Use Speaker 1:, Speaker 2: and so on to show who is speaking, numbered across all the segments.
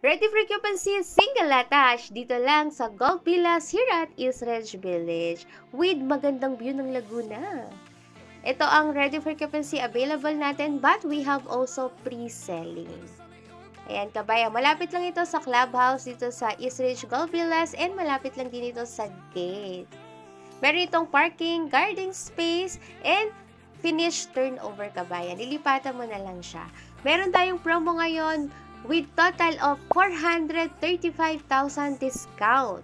Speaker 1: Ready for occupancy, single attached, dito lang sa Golf Villas here at East Ridge Village with magandang view ng Laguna. Ito ang ready for occupancy available natin but we have also pre-selling. Ayan kabayan, malapit lang ito sa clubhouse dito sa East Ridge Golf Villas and malapit lang din ito sa gate. Meron itong parking, garden space, and finish turnover kabayan. Lilipatan mo na lang siya. Meron tayong promo ngayon with total of 435,000 discount.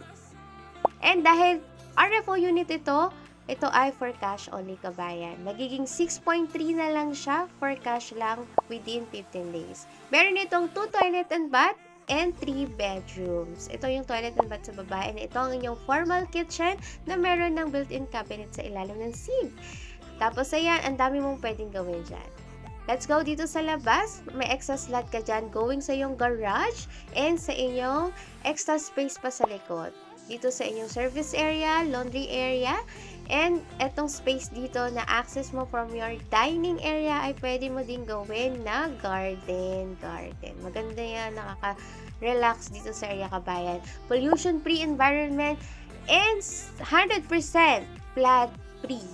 Speaker 1: And dahil RFO unit ito ay for cash only kabayan. Magiging 6.3 na lang siya for cash lang within 15 days. Meron itong 2 toilet and bath and 3 bedrooms. Ito yung toilet and bath sa baba and ito ang inyong formal kitchen na meron ng built-in cabinet sa ilalim ng sink. Tapos ayan, ang dami mong pwedeng gawin dyan. Let's go dito sa labas. May extra slot ka dyan going sa iyong garage and sa inyong extra space pa sa likod. Dito sa inyong service area, laundry area, and etong space dito na access mo from your dining area ay pwede mo din gawin na garden. Maganda yan, nakaka-relax dito sa area kabayan. Pollution-free environment and 100% flood-free.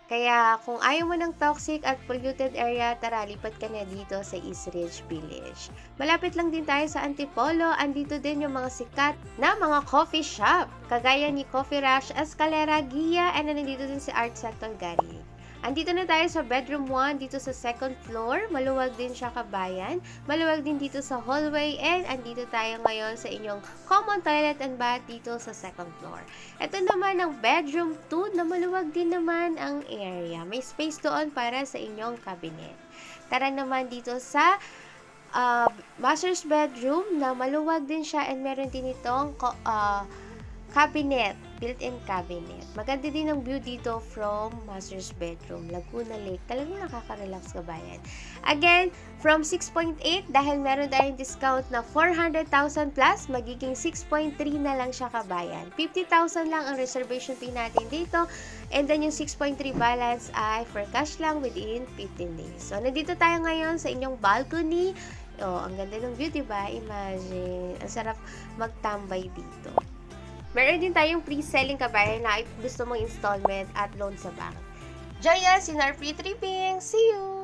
Speaker 1: Kaya kung ayaw mo ng toxic at polluted area, tara, lipat ka na dito sa East Ridge Village. Malapit lang din tayo sa Antipolo, andito din yung mga sikat na mga coffee shop. Kagaya ni Coffee Rush, Escalera, Gia, and nandito din si Art Sector Gary. Andito na tayo sa bedroom 1, dito sa second floor. Maluwag din siya kabayan. Maluwag din dito sa hallway. And andito tayo ngayon sa inyong common toilet and bath dito sa second floor. Ito naman ang bedroom 2 na maluwag din naman ang area. May space doon para sa inyong cabinet. Tara naman dito sa master's bedroom na maluwag din siya and meron din itong cabinet, built-in cabinet. Maganda din ang view dito from master's bedroom, Laguna Lake. Talagang nakaka-relax kabayan. Again, from 6.8, dahil meron tayong discount na 400,000 plus, magiging 6.3 na lang siya kabayan. 50,000 lang ang reservation fee natin dito. And then yung 6.3 balance ay for cash lang within 15 days. So, nandito tayo ngayon sa inyong balcony. Oh, ang ganda ng view, diba? Imagine. Ang sarap magtambay dito. Meron din tayong pre-selling kabayan na gusto mong installment at loan sa bank. Join us in our free tripping! See you!